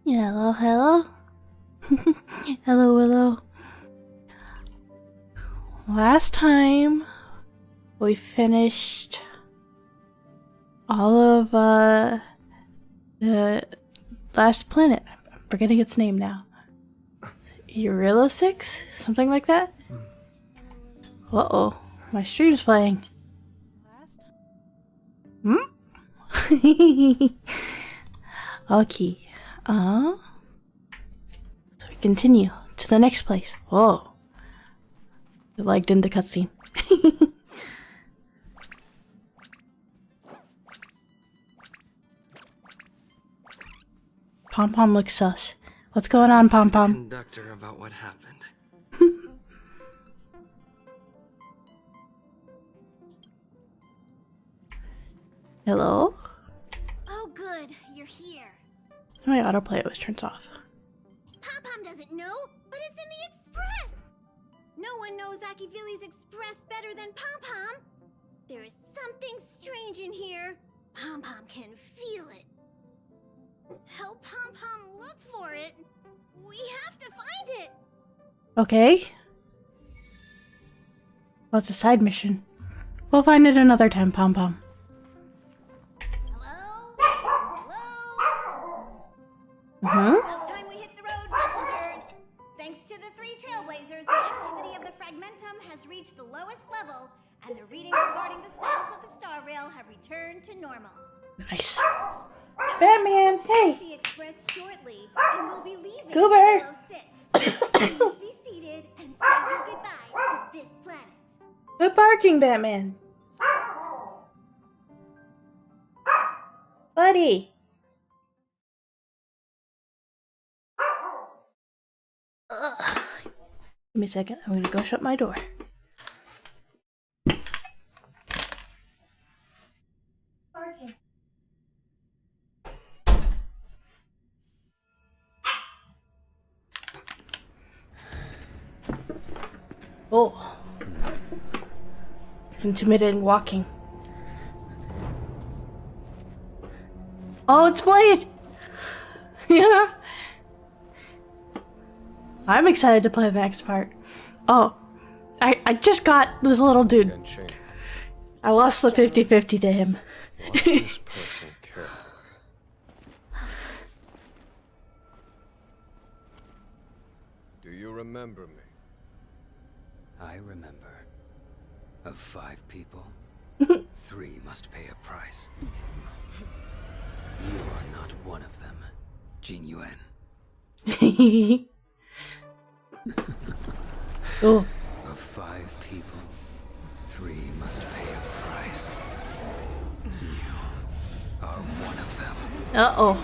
Hello, hello. Hello, hello. Last time we finished all of the last planet. I'm forgetting its name now. Eurilo-6? Something like that? Uh-oh. My stream's playing. Hmm? Okay. So we continue to the next place. Whoa. It lagged in the cutscene. Pom Pom looks sus. What's going on, Pom Pom? Conductor about what happened. Hello? Oh good, you're here. My autoplay always turns off. Pom-Pom doesn't know, but it's in the Express! No one knows Akivili's Express better than Pom-Pom. There is something strange in here. Pom-Pom can feel it. Help Pom-Pom look for it. We have to find it. Okay. Well, it's a side mission. We'll find it another time, Pom Pom. Hello? It's time we hit the road, passengers. Thanks to the 3 trailblazers, the activity of the fragmentum has reached the lowest level, and the readings regarding the status of the star rail have returned to normal. Nice. Batman, hey! The Express shortly, and we'll be leaving Goober! 06. Please be seated and say your goodbyes to this planet. Quit barking, Batman. Buddy. Give me a second. I'm gonna go shut my door. Barking. Oh. Intimidating walking. Oh, it's Blade! Yeah. I'm excited to play the next part. Oh, I just got this little dude. I lost the 50-50 to him. Watch this person carefully. Do you remember me? I remember. Of 5 people, 3 must pay a price. You are not one of them, Jin Yuan. Oh. Of 5 people, 3 must pay a price. You are one of them. Uh-oh.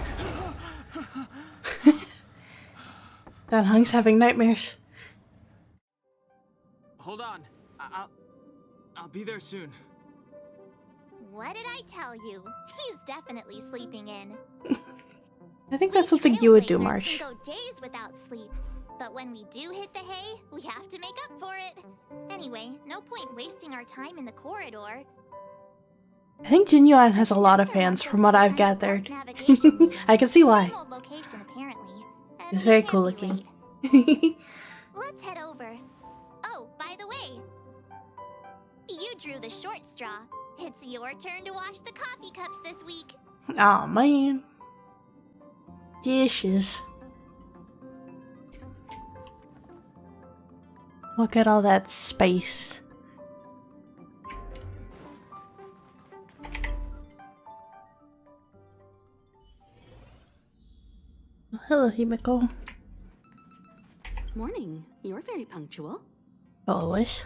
That Hung's having nightmares. Hold on. I'll be there soon. What did I tell you? He's definitely sleeping in. I think that's something you would do, Trailblazers Marsh. can go days without sleep. But when we do hit the hay, we have to make up for it. Anyway, no point wasting our time in the corridor. I think Jin Yuan has a lot of fans from what I've gathered. I can see why. Old location, apparently. And He's we very can't cool be looking. late. Let's head over. Oh, by the way, you drew the short straw. It's your turn to wash the coffee cups this week. Oh man. Dishes. Look at all that space. Oh, hello, Himiko. Morning. You're very punctual. Always.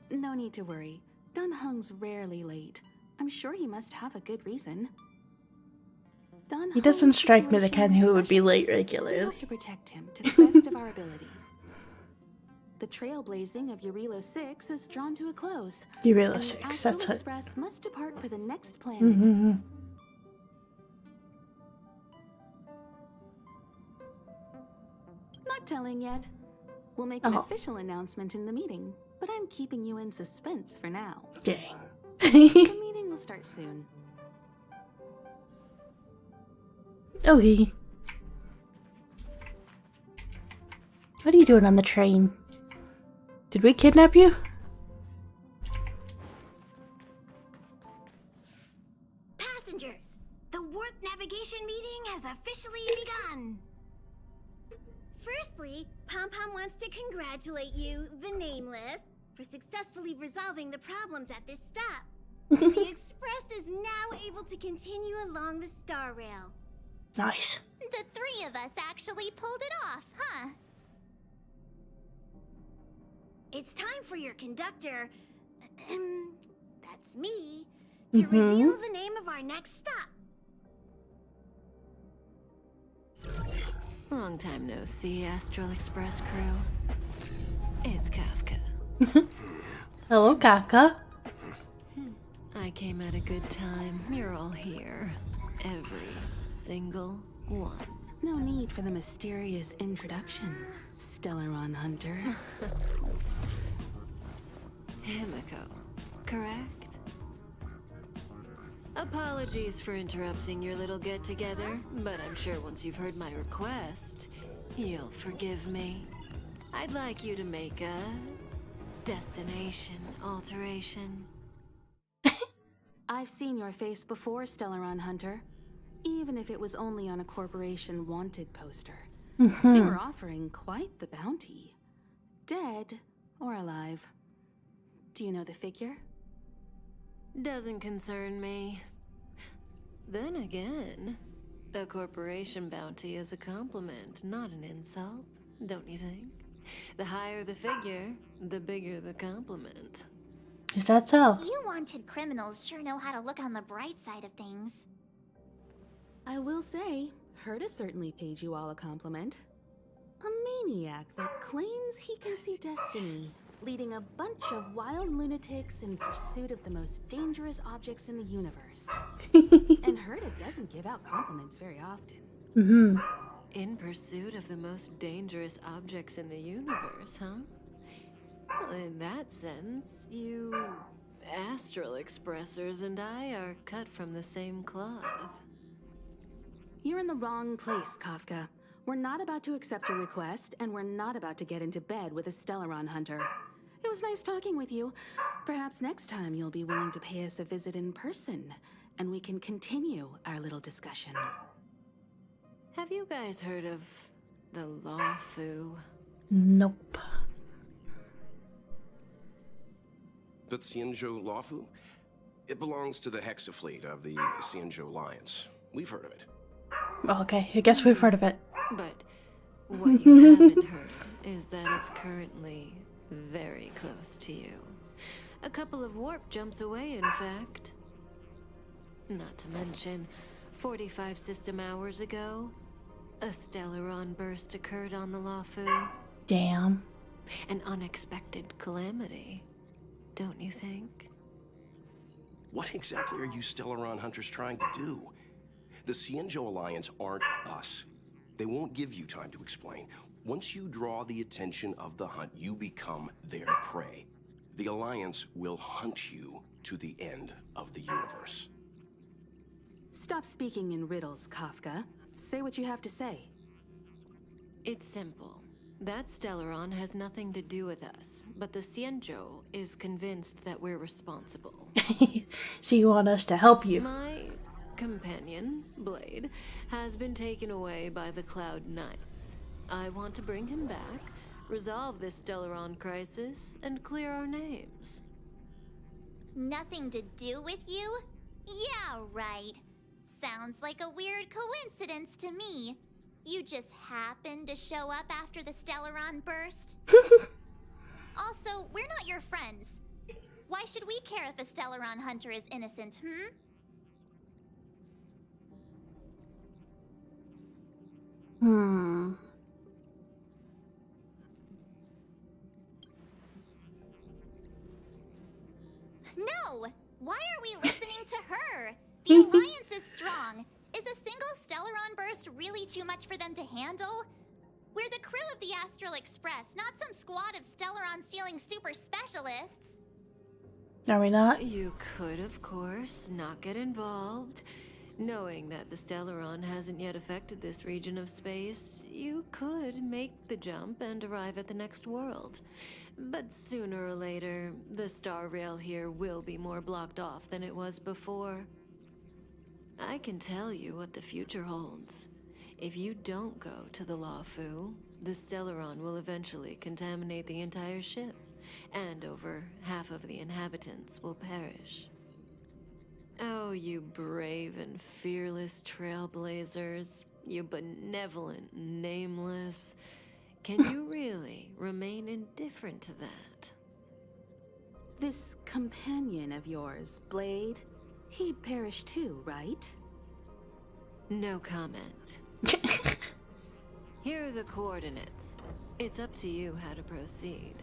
No need to worry. Dun Hung's rarely late. I'm sure he must have a good reason. Dun He doesn't Hung's strike me the situation kind is who would be special. late We regularly. hope to protect him to the best of our ability. The trailblazing of Eurilo-6 is drawn to a close. Eurilo and the 6, Astral that's it. Express must depart for the next planet. Mm-hmm. Not telling yet. We'll make an official announcement in the meeting, but I'm keeping you in suspense for now. Dang. The meeting We'll start soon. Okay. What are you doing on the train? Did we kidnap you? Passengers, the Werq navigation meeting has officially begun. Firstly, Pom Pom wants to congratulate you, the Nameless, for successfully resolving the problems at this stop. The Express is now able to continue along the Star Rail. Nice. The three of us actually pulled it off, huh? It's time for your conductor, that's me, to reveal the name of our next stop. Long time no see, Astral Express crew. It's Kafka. Hello, Kafka. I came at a good time. You're all here. Every single one. No need for the mysterious introduction, Stellaron Hunter. Himiko, correct? Apologies for interrupting your little get-together, but I'm sure once you've heard my request, you'll forgive me. I'd like you to make a destination alteration. I've seen your face before, Stellaron Hunter. Even if it was only on a corporation wanted poster. They were offering quite the bounty. Dead or alive. Do you know the figure? Doesn't concern me. Then again, a corporation bounty is a compliment, not an insult, don't you think? The higher the figure, the bigger the compliment. Is that so? You wanted criminals sure know how to look on the bright side of things. I will say, Herta certainly paid you all a compliment. A maniac that claims he can see destiny, leading a bunch of wild lunatics in pursuit of the most dangerous objects in the universe. And Herta doesn't give out compliments very often. In pursuit of the most dangerous objects in the universe, huh? Well, in that sense, you Astral Expressers and I are cut from the same cloth. You're in the wrong place, Kafka. We're not about to accept your request, and we're not about to get into bed with a Stellaron Hunter. It was nice talking with you. Perhaps next time you'll be willing to pay us a visit in person, and we can continue our little discussion. Have you guys heard of the Lawfu? Nope. The Xianzhou Lawfu? It belongs to the Hexafleet of the Xianzhou Alliance. We've heard of it. Okay, I guess we've heard of it. But what you haven't heard is that it's currently very close to you. A couple of warp jumps away, in fact. Not to mention, 45 system hours ago, a Stellaron burst occurred on the Lawfu. Damn. An unexpected calamity, don't you think? What exactly are you Stellaron hunters trying to do? The Xianzhou Alliance aren't us. They won't give you time to explain. Once you draw the attention of the hunt, you become their prey. The Alliance will hunt you to the end of the universe. Stop speaking in riddles, Kafka. Say what you have to say. It's simple. That Stellaron has nothing to do with us, but the Xianzhou is convinced that we're responsible. So you want us to help you? My companion, Blade, has been taken away by the Cloud Knights. I want to bring him back, resolve this Stellaron crisis, and clear our names. Nothing to do with you? Yeah, right. Sounds like a weird coincidence to me. You just happened to show up after the Stellaron burst? Also, we're not your friends. Why should we care if a Stellaron hunter is innocent, No! Why are we listening to her? The Alliance is strong. Is a single Stellaron burst really too much for them to handle? We're the crew of the Astral Express, not some squad of Stellaron-stealing super specialists. Are we not? You could, of course, not get involved. Knowing that the Stellaron hasn't yet affected this region of space, you could make the jump and arrive at the next world. But sooner or later, the star rail here will be more blocked off than it was before. I can tell you what the future holds. If you don't go to the Lawfu, the Stellaron will eventually contaminate the entire ship, and over half of the inhabitants will perish. Oh, you brave and fearless trailblazers, you benevolent nameless. Can you really remain indifferent to that? This companion of yours, Blade, he'd perish too, right? No comment. Here are the coordinates. It's up to you how to proceed.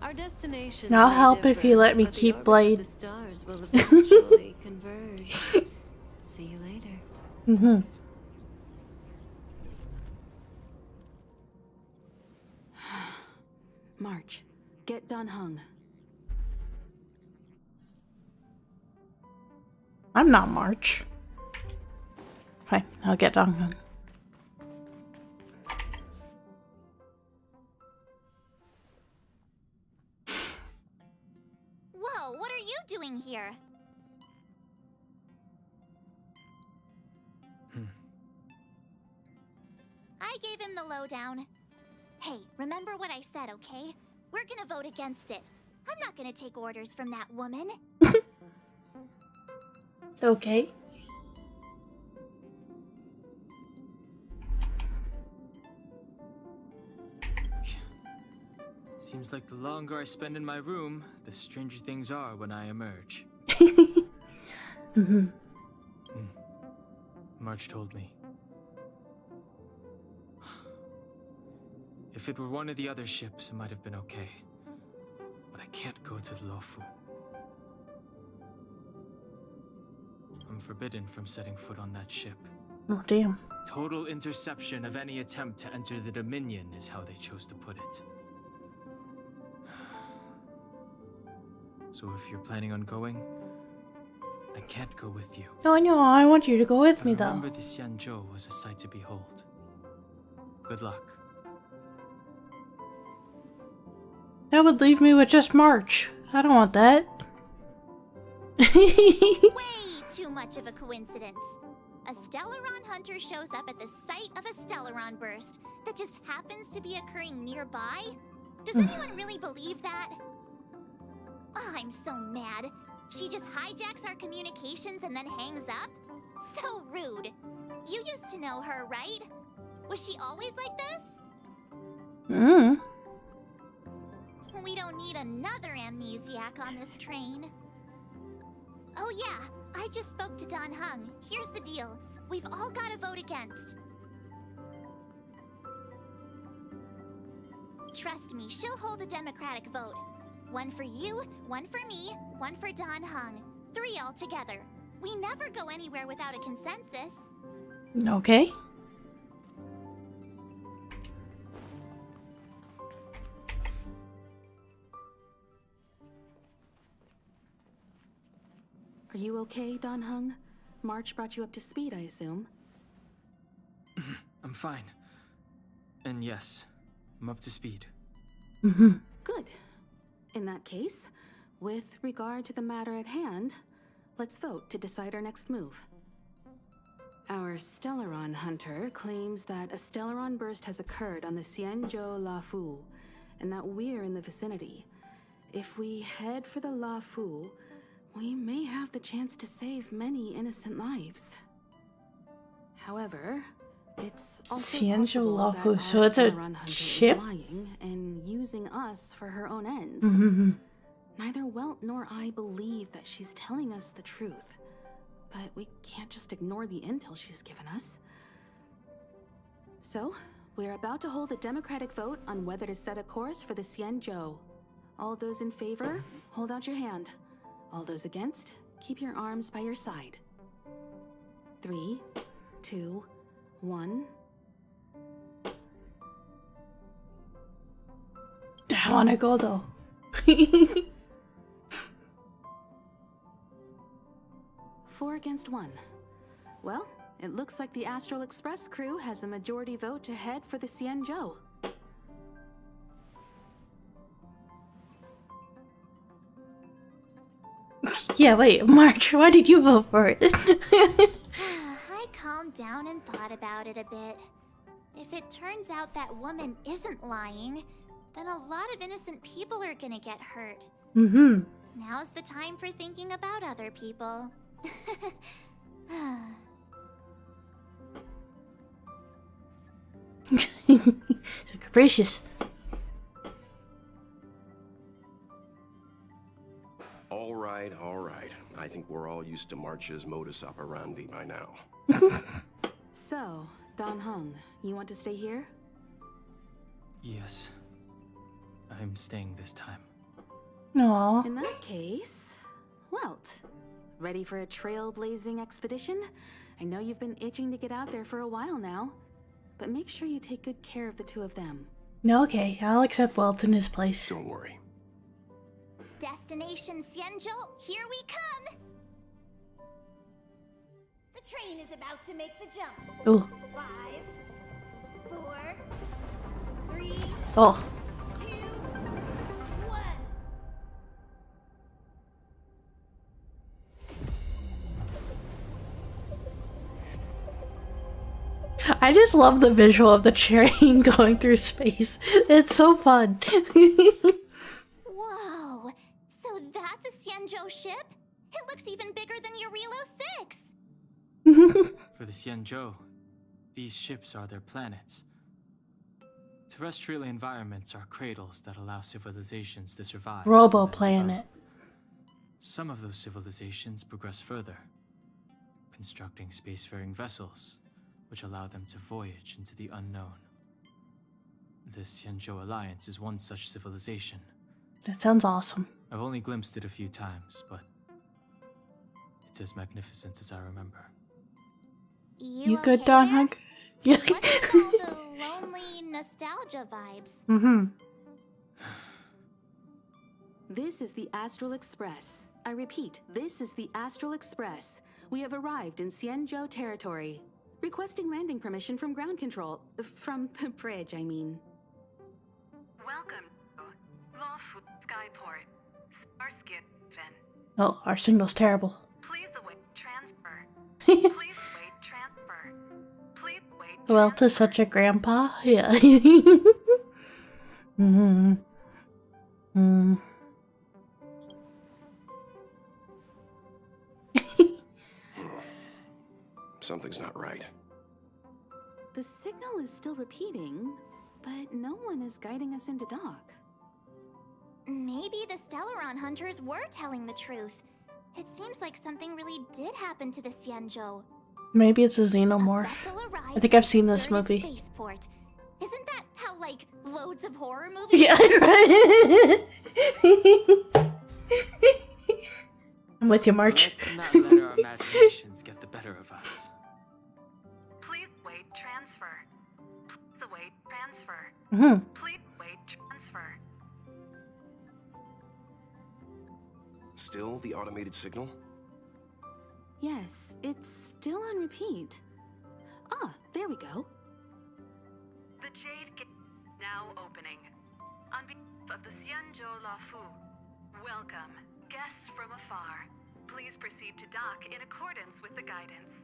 Our destination. I'll help if you let me keep Blade. The stars will eventually converge. See you later. March, get Dan Heng. I'm not March. Fine, I'll get on. Whoa, what are you doing here? I gave him the lowdown. Hey, remember what I said, okay? We're gonna vote against it. I'm not gonna take orders from that woman. Okay. Seems like the longer I spend in my room, the stranger things are when I emerge. March told me. If it were one of the other ships, it might have been okay. But I can't go to the Lawfu. I'm forbidden from setting foot on that ship. Oh, damn. Total interception of any attempt to enter the Dominion is how they chose to put it. So if you're planning on going, I can't go with you. No, I want you to go with me, though. Remember, the Xianzhou was a sight to behold. Good luck. That would leave me with just March. I don't want that. Way too much of a coincidence. A Stellaron hunter shows up at the site of a Stellaron burst that just happens to be occurring nearby? Does anyone really believe that? Oh, I'm so mad. She just hijacks our communications and then hangs up? So rude. You used to know her, right? Was she always like this? We don't need another amnesiac on this train. Oh yeah, I just spoke to Dan Heng. Here's the deal. We've all got to vote against. Trust me, she'll hold a democratic vote. One for you, one for me, one for Dan Heng. 3 altogether. We never go anywhere without a consensus. Okay. Are you okay, Dan Heng? March brought you up to speed, I assume. I'm fine. And yes, I'm up to speed. Good. In that case, with regard to the matter at hand, let's vote to decide our next move. Our Stellaron hunter claims that a Stellaron burst has occurred on the Xianzhou Lawfu, and that we're in the vicinity. If we head for the Lawfu, we may have the chance to save many innocent lives. However, it's also Xianzhou possible Lawfu, that so our it's a Stellaron hunter ship? is lying and using us for her own ends. Neither Welt nor I believe that she's telling us the truth, but we can't just ignore the intel she's given us. So, we're about to hold a democratic vote on whether to set a course for the Xianzhou. All those in favor, hold out your hand. All those against, keep your arms by your side. 3, 2, 1. I want to go, though. 4 against 1. Well, it looks like the Astral Express crew has a majority vote to head for the Xianzhou. Yeah, wait, March, why did you vote for it? I calmed down and thought about it a bit. If it turns out that woman isn't lying, then a lot of innocent people are gonna get hurt. Mm-hmm. Now's the time for thinking about other people. So capricious. All right, all right. I think we're all used to March's modus operandi by now. So, Don Hung, you want to stay here? Yes. I'm staying this time. Aww. In that case, Welt, ready for a trailblazing expedition? I know you've been itching to get out there for a while now, but make sure you take good care of the two of them. Okay, I'll accept Welt in his place. Don't worry. Destination Xianzhou, here we come! The train is about to make the jump. Ooh. 5, 4, 3, Oh. 2, 1. I just love the visual of the train going through space. It's so fun. Whoa! So that's a Xianzhou ship? It looks even bigger than Eurilo 6! For the Xianzhou, these ships are their planets. Terrestrial environments are cradles that allow civilizations to survive. Robo and Planet. develop. Some of those civilizations progress further, constructing spacefaring vessels, which allow them to voyage into the unknown. The Xianzhou Alliance is one such civilization. That sounds awesome. I've only glimpsed it a few times, but it's as magnificent as I remember. You okay good, Don there? Hug? Yeah. What's with all the lonely nostalgia vibes? Mm-hmm. This is the Astral Express. I repeat, this is the Astral Express. We have arrived in Xianzhou territory. Requesting landing permission from ground control. From the bridge, I mean. Welcome to Lawful Skyport. Starskin Ven. Oh, our signal's terrible. Please await transfer. Please wait transfer. Please wait Welt is such a grandpa. Yeah. Mm-hmm. Mm. Something's not right. The signal is still repeating, but no one is guiding us into dock. Maybe the Stellaron hunters were telling the truth. It seems like something really did happen to the Xianzhou. Maybe it's a A xenomorph. vessel arrived I think I've at seen this deserted movie. Spaceport. Isn't that how, like, loads of horror movies? Yeah, right. I'm with you, March. Let's not let our imaginations get the better of us. Please wait transfer. Please await transfer. Mm-hmm. Please wait transfer. Still the automated signal? Yes, it's still on repeat. Ah, there we go. The Jade Gate now opening. On behalf of the Xianzhou Lafu, welcome, guests from afar. Please proceed to dock in accordance with the guidance.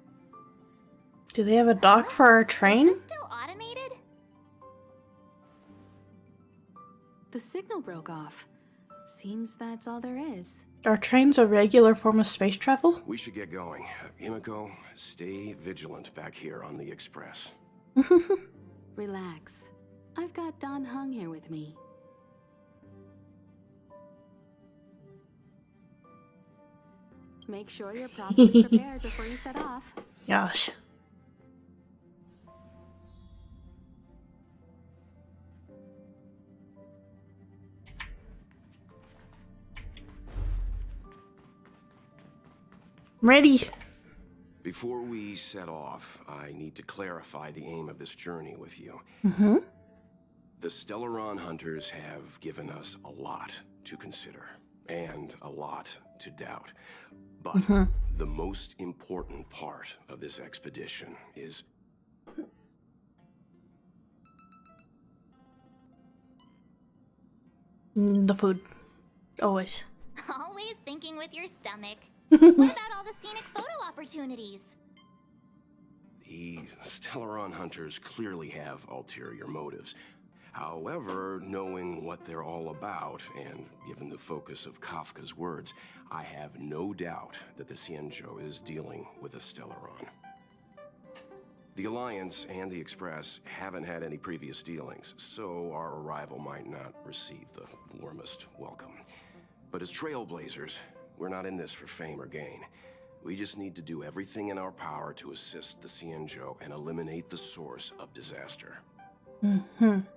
Do they have a dock for our train? Is this still automated? The signal broke off. Seems that's all there is. Are trains a regular form of space travel? We should get going. Himiko, stay vigilant back here on the Express. Relax. I've got Don Hung here with me. Make sure you're properly prepared before you set off. Gosh. I'm ready. Before we set off, I need to clarify the aim of this journey with you. Mm-hmm. The Stellaron hunters have given us a lot to consider. and a lot to doubt. But the most important part of this expedition is The food. Always. Always thinking with your stomach. What about all the scenic photo opportunities? the Stellaron hunters clearly have ulterior motives. However, knowing what they're all about, and given the focus of Kafka's words, I have no doubt that the Xianzhou is dealing with a Stellaron. The Alliance and the Express haven't had any previous dealings, so our arrival might not receive the warmest welcome. But as trailblazers, we're not in this for fame or gain. We just need to do everything in our power to assist the Xianzhou and eliminate the source of disaster.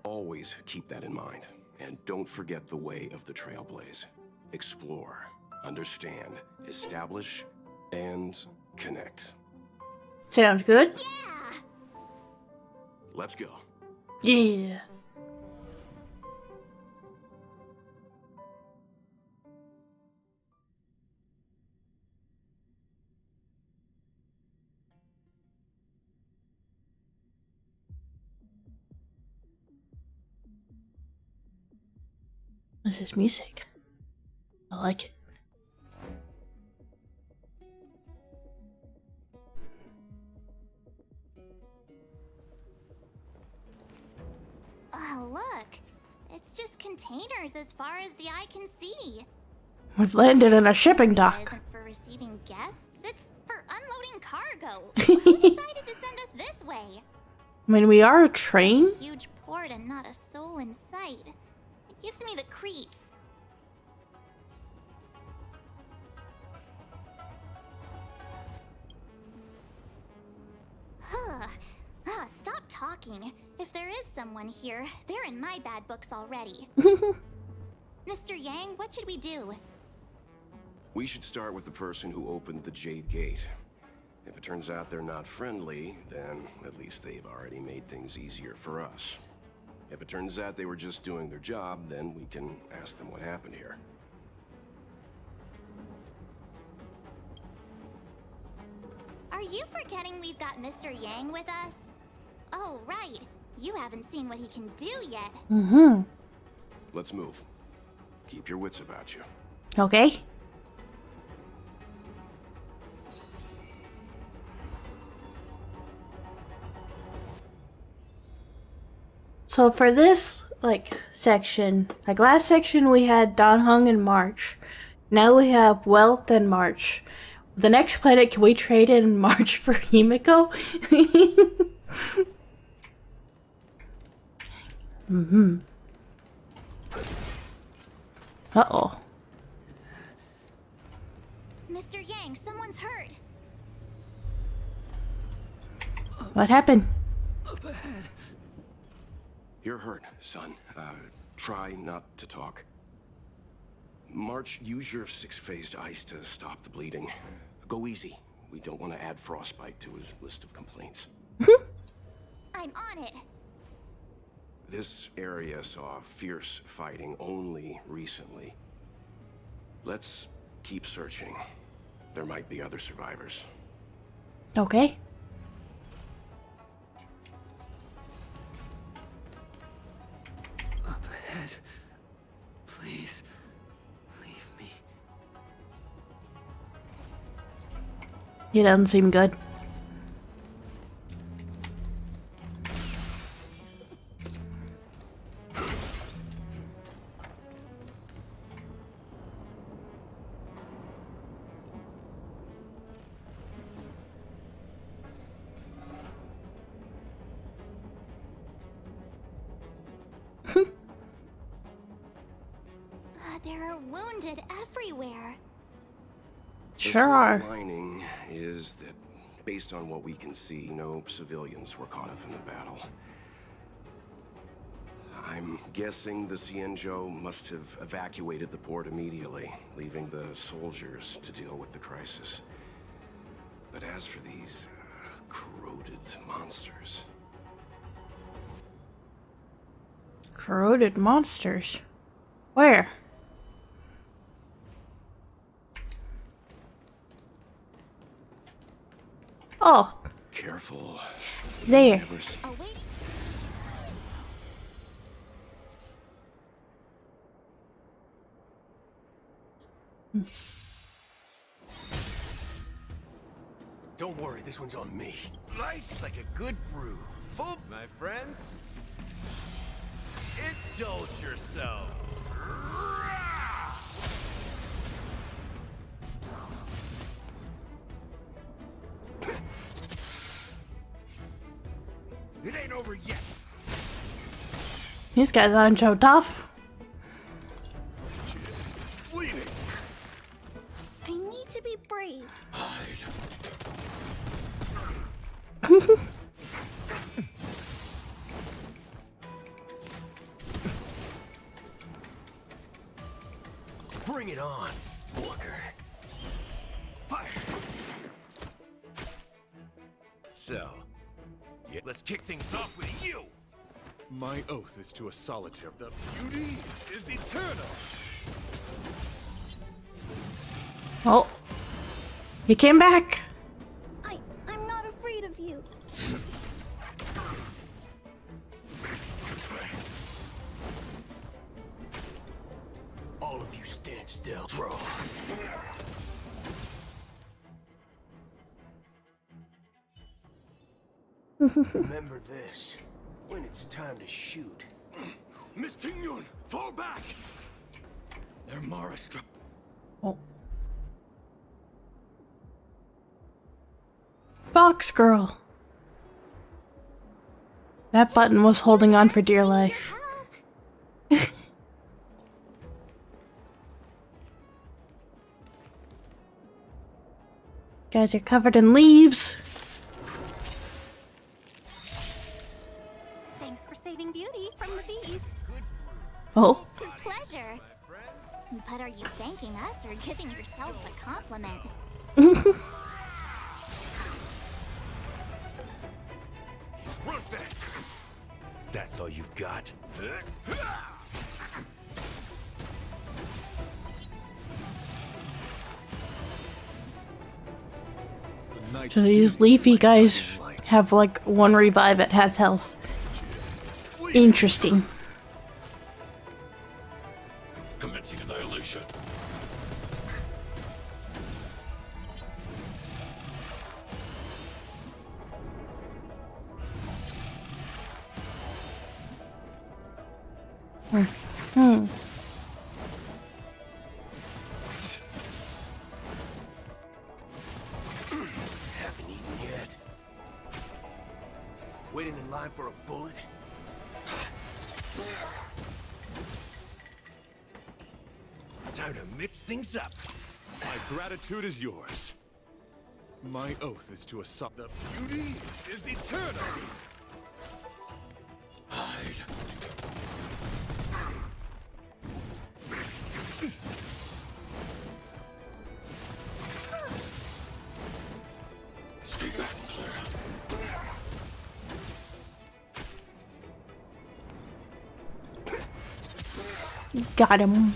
Always keep that in mind, and don't forget the way of the Trailblaze. Explore, understand, establish, and connect. Sounds good? Yeah! Let's go. Yeah. This is music. I like it. Oh, look. It's just containers as far as the eye can see. We've landed in a shipping It dock. isn't for receiving guests, it's for unloading cargo. Who decided to send us this way? I mean, we are a train. A huge port and not a soul in sight. It gives me the creeps. Stop talking. If there is someone here, they're in my bad books already. Mr. Yang, what should we do? We should start with the person who opened the Jade Gate. If it turns out they're not friendly, then at least they've already made things easier for us. If it turns out they were just doing their job, then we can ask them what happened here. Are you forgetting we've got Mr. Yang with us? Oh, right. You haven't seen what he can do yet. Let's move. Keep your wits about you. Okay. So for this, section, last section we had Dan Heng and March. Now we have Wealth and March. The next planet, can we trade in March for Himiko? Uh-oh. Mr. Yang, someone's hurt. What happened? Up ahead. You're hurt, son. Try not to talk. March, use your six-phased ice to stop the bleeding. Go easy. We don't want to add frostbite to his list of complaints. I'm on it. This area saw fierce fighting only recently. Let's keep searching. There might be other survivors. Okay. Up ahead. Please, leave me. He doesn't seem good. There are wounded everywhere. Sure The are. silver lining is that, based on what we can see, no civilians were caught up in the battle. I'm guessing the Xianzhou must have evacuated the port immediately, leaving the soldiers to deal with the crisis. But as for these corroded monsters... Corroded monsters. Where? Oh, Careful. there. Never s- Oh, wait. Don't worry, this one's on me. Nice, like a good brew. Full, my friends. Indulge yourself. It ain't over yet. These guys aren't so tough. Bleeding. I need to be brave. Hide. Bring it on, Walker. Fire. So, yeah, let's kick things off with you. My oath is to a solitaire. The beauty is eternal. Oh, he came back. I'm not afraid of you. All of you stand still. Draw. Remember this when it's time to shoot. Miss Tingyun, fall back! They're Mara struck. Oh. Fox girl. That button was holding on for dear life. Guys are covered in leaves. Thanks for saving Beauty from the bees. Oh. Pleasure. But are you thanking us or giving yourself a compliment? Run fast! That's all you've got? So these leafy guys have like one revive at half health. Interesting. Commencing annihilation. Hmm. Haven't eaten yet. Waiting in line for a bullet? Time to mix things up. My gratitude is yours. My oath is to a the beauty is eternal. Hide. Stay back, Clara. Got him.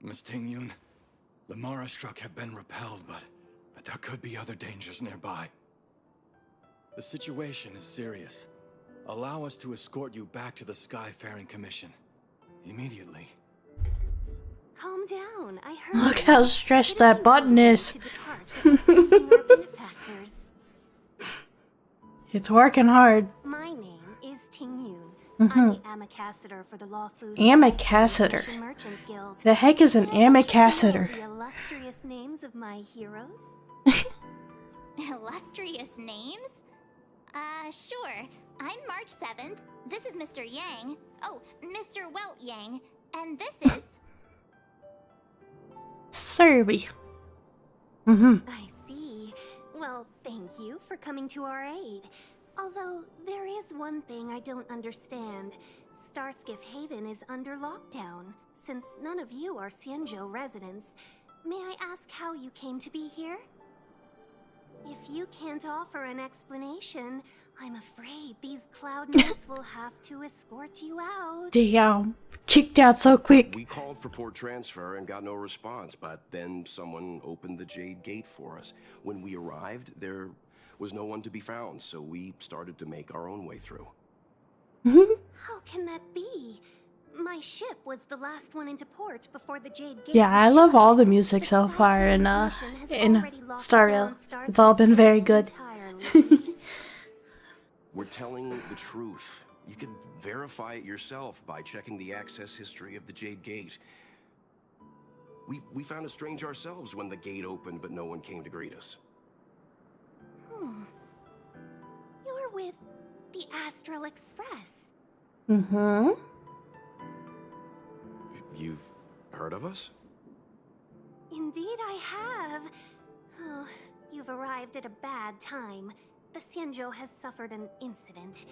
Miss Tingyun, the Mara struck have been repelled, but there could be other dangers nearby. The situation is serious. Allow us to escort you back to the Skyfaring Commission. Immediately. Calm down. I heard. Look how stressed that button is. It's working hard. My name is Tingyun. Mm-hmm. I'm the ambassador for the Lawful Ambassador. Merchant Guild. The heck is an ambassador? The illustrious names of my heroes. Illustrious names? Sure. I'm March 7th. This is Mr. Yang. Oh, Mr. Werq Yang. And this is... Survey. Mm-hmm. I see. Well, thank you for coming to our aid. Although, there is one thing I don't understand. Starskiff Haven is under lockdown. Since none of you are Xianzhou residents, may I ask how you came to be here? If you can't offer an explanation, I'm afraid these cloud knights will have to escort you out. Damn. Kicked out so quick. We called for port transfer and got no response, but then someone opened the Jade Gate for us. When we arrived, there was no one to be found, so we started to make our own way through. How can that be? My ship was the last one into port before the Jade Gate. Yeah, I love all the music so far in Starville. It's all been very good. We're telling the truth. You can verify it yourself by checking the access history of the Jade Gate. We found it strange ourselves when the gate opened, but no one came to greet us. You're with the Astral Express. Mm-hmm. You've heard of us? Indeed I have. Oh, you've arrived at a bad time. The Xianzhou has suffered an incident.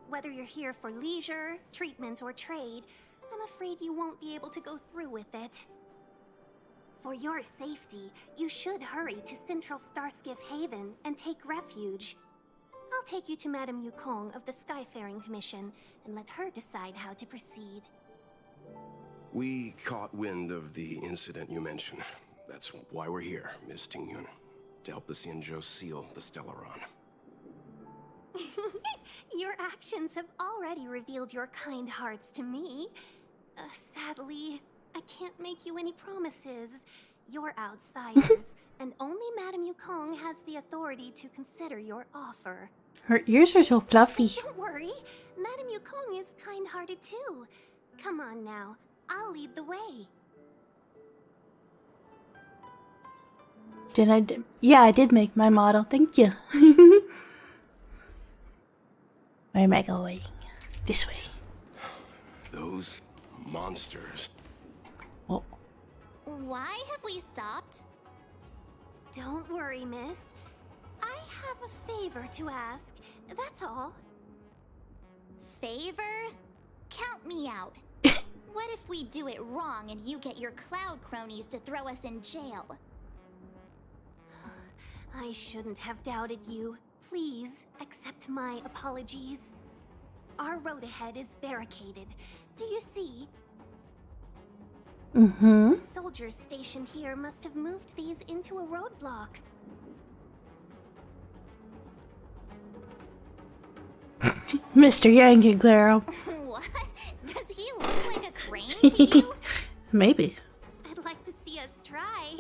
Whether you're here for leisure, treatment, or trade, I'm afraid you won't be able to go through with it. For your safety, you should hurry to Central Starskiff Haven and take refuge. I'll take you to Madame Yukong of the Skyfaring Commission and let her decide how to proceed. We caught wind of the incident you mentioned. That's why we're here, Miss Tingyun. To help the Xianzhou seal the Stellaron. Your actions have already revealed your kind hearts to me. Sadly, I can't make you any promises. You're outsiders, and only Madame Yukong has the authority to consider your offer. Her ears are so fluffy. Don't worry, Madame Yukong is kind-hearted too. Come on now, I'll lead the way. Yeah, I did make my model. Thank you. Where am I going? This way. Those monsters. Oh. Why have we stopped? Don't worry, miss. I have a favor to ask, that's all. Favor? Count me out. What if we do it wrong and you get your cloud cronies to throw us in jail? I shouldn't have doubted you. Please accept my apologies. Our road ahead is barricaded. Do you see? Mm-hmm. The soldiers stationed here must have moved these into a roadblock. Mr. Yanganglero. What? Does he look like a crane to you? Maybe. I'd like to see us try.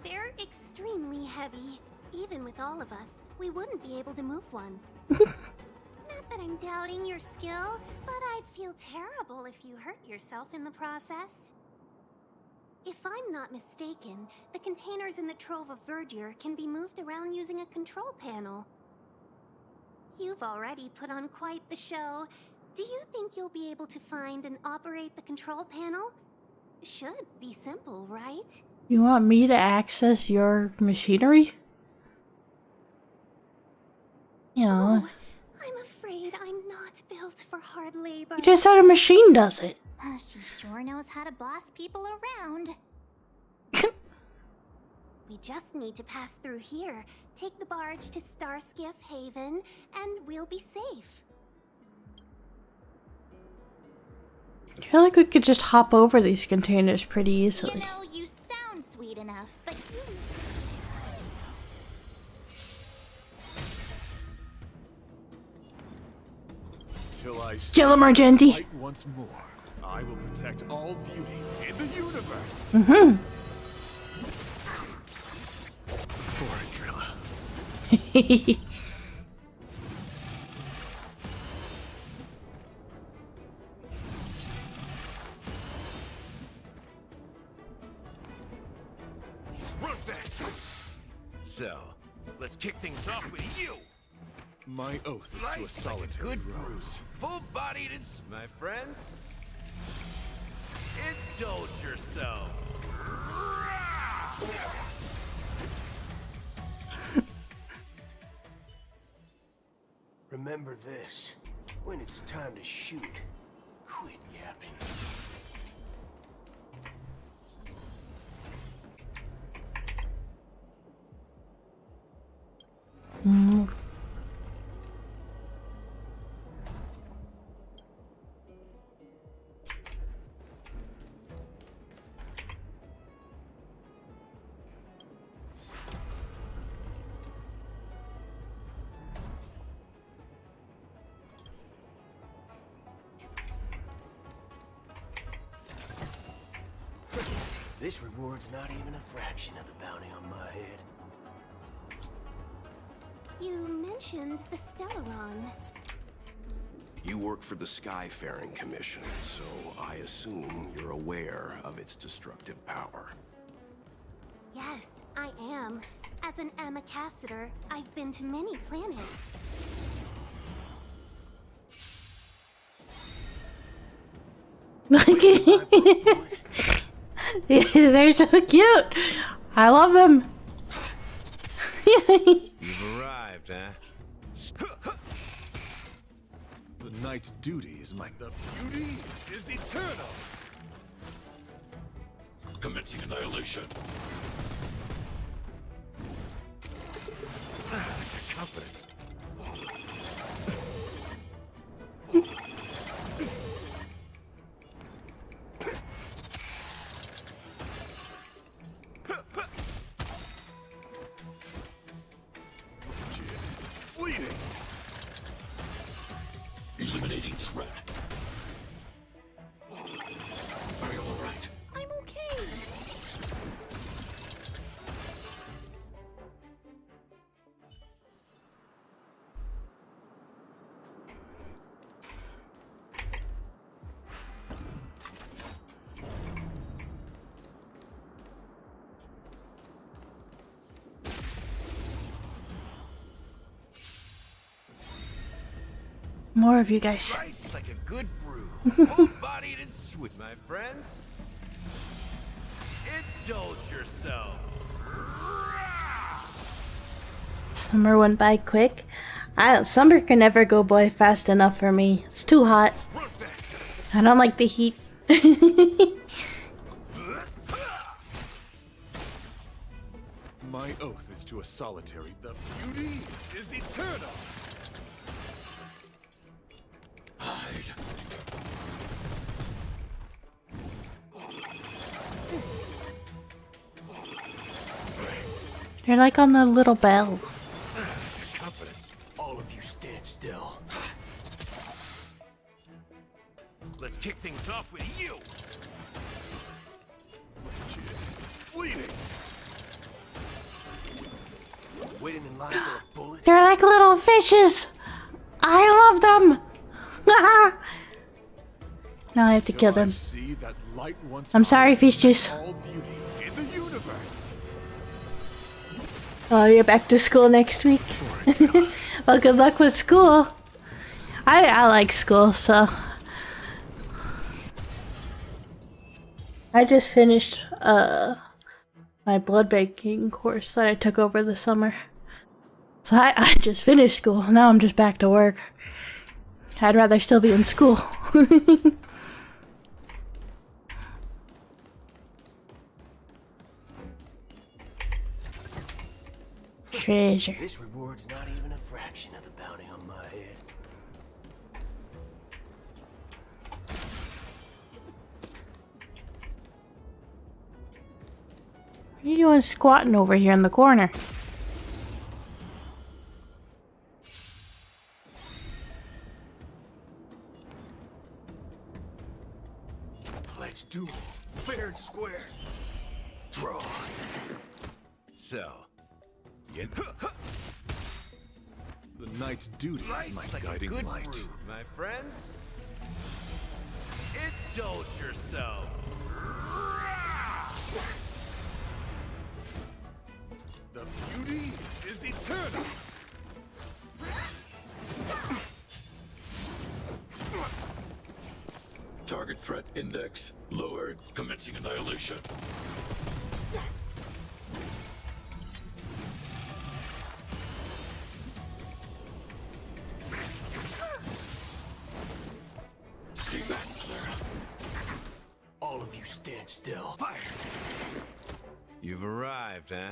They're extremely heavy. Even with all of us, we wouldn't be able to move one. Not that I'm doubting your skill, but I'd feel terrible if you hurt yourself in the process. If I'm not mistaken, the containers in the Trove of Verdure can be moved around using a control panel. You've already put on quite the show. Do you think you'll be able to find and operate the control panel? Should be simple, right? You want me to access your machinery? Yeah. Oh, I'm afraid I'm not built for hard labor. You just said a machine does it. She sure knows how to boss people around. We just need to pass through here, take the barge to Starskiff Haven, and we'll be safe. I feel like we could just hop over these containers pretty easily. You know, you sound sweet enough, but Till I Kill him, Argenti. fight once more, I will protect all beauty in the universe. Mm-hmm. For it, Drilla. Run faster! So, let's kick things off with you! My oath is to a solitary good rose. bruise. Full-bodied and... My friends? Indulge yourself! Remember this. When it's time to shoot, quit yapping. This reward's not even a fraction of the bounty on my head. You mentioned the Stellaron. You work for the Skyfaring Commission, so I assume you're aware of its destructive power. Yes, I am. As an ambassador, I've been to many planets. They're so cute. I love them. You've arrived, huh? The knight's duty is my... The beauty is eternal! Commencing annihilation. Confidence. Fleeting! Eliminating threat. Are you alright? I'm okay. More of you guys. Rice like a good brew. Full-bodied and sweet, my friends. Indulge yourself. Summer went by quick. Summer can never go by fast enough for me. It's too hot. I don't like the heat. My oath is to a solitary. The beauty is eternal! Hide. You're like on the little bell. Confidence. All of you stand still. Let's kick things off with you. Fleeting! Waiting in line for a bullet. They're like little fishes. I love them. Now I have to kill them. See that light once I'm sorry, fish juice. all beauty in the universe. Oh, you're back to school next week. Well, good luck with school. I like school, so I just finished my blood banking course that I took over the summer. So I just finished school. Now I'm just back to work. I'd rather still be in school. Treasure. This reward's not even a fraction of the bounty on my head. What are you doing squatting over here in the corner? Let's do it. Fair and square. Draw. So, you The knight's duty is my like guiding a good light. brew, my friends. Indulge yourself. The beauty is eternal. Target threat index lowered. Commencing annihilation. Stay back, Clara. All of you stand still. Fire. You've arrived, huh?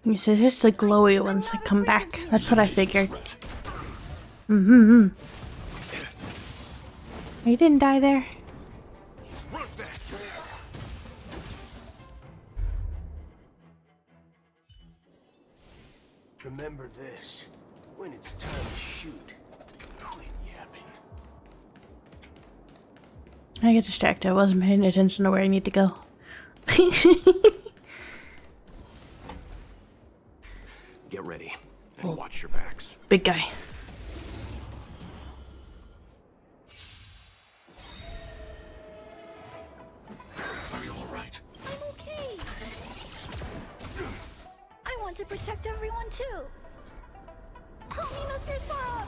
You said just the glowy ones that come back. That's what I figured. Mm-hmm. You didn't die there. Remember this. When it's time to shoot, I get distracted. I wasn't paying attention to where I need to go. Get ready and watch your backs. Big guy. Are you alright? I'm okay. I want to protect everyone too. Help me, Mr. Sora.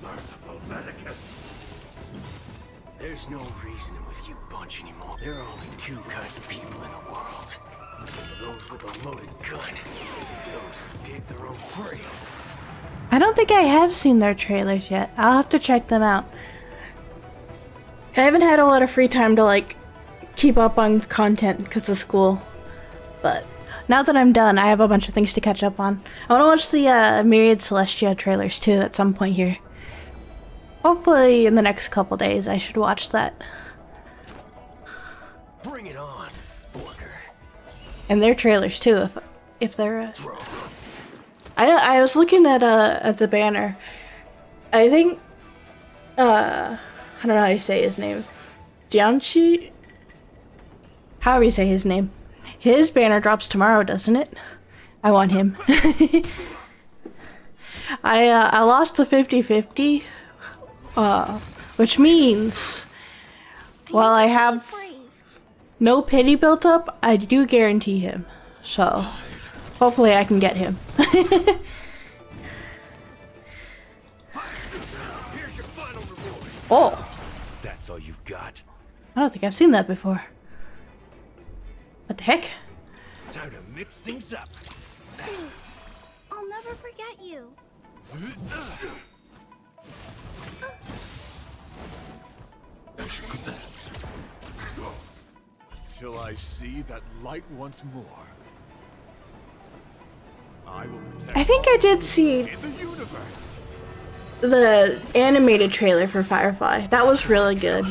Merciful Medicus. There's no reasoning with you bunch anymore. There are only two kinds of people in the world. Those with a loaded gun. Those who dig their own grave. I don't think I have seen their trailers yet. I'll have to check them out. I haven't had a lot of free time to like keep up on content because of school. But now that I'm done, I have a bunch of things to catch up on. I want to watch the Myriad Celestia trailers too at some point here. Hopefully in the next couple days I should watch that. Bring it on, Booker. And their trailers too, if they're I was looking at the banner. I think I don't know how you say his name. Jianqi? However you say his name. His banner drops tomorrow, doesn't it? I want him. I lost the 50-50. Which means while I have no pity built up, I do guarantee him. So hopefully I can get him. Here's your final reward. Oh, That's all you've got. I don't think I've seen that before. What the heck? Time to mix things up. I'll never forget you. As you command. Till I see that light once more. I will protect I think I did see in the universe. the animated trailer for Firefly. That was really good.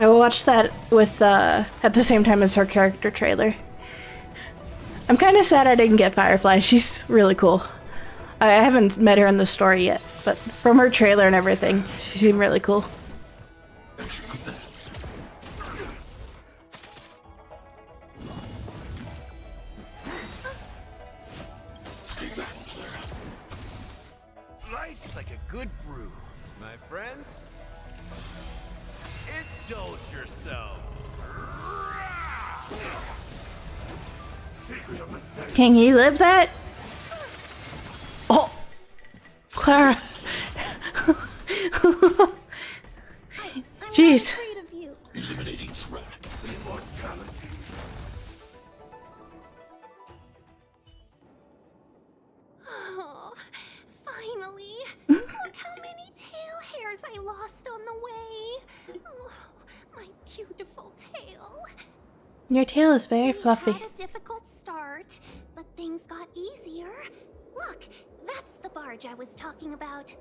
I watched that with at the same time as her character trailer. I'm kind of sad I didn't get Firefly. She's really cool. I haven't met her in the story yet, but from her trailer and everything, she seemed really cool. As you command. Stay back, Clara. Nice like a good brew. My friends, indulge yourself. Secret of the Senate. Can he live that? Oh! Clara! Jeez. Afraid of you. Eliminating threat. Immortality. Oh, finally. Look how many tail hairs I lost on the way. Oh, my beautiful tail. Your tail is very fluffy. We had a difficult start, but things got easier. Look, that's the barge I was talking about.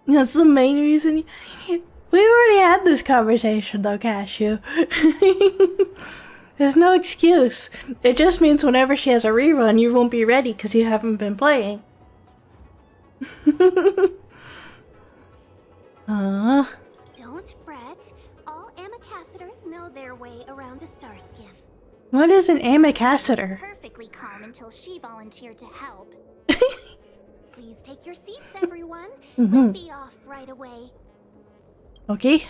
That's the main reason. We already had this conversation though, Cashew. There's no excuse. It just means whenever she has a rerun, you won't be ready because you haven't been playing. Don't fret. All amicacetors know their way around a star skiff. What is an amicaciter? Perfectly calm until she volunteered to help. Please take your seats, everyone. Mhm. We'll be off right away. Okay.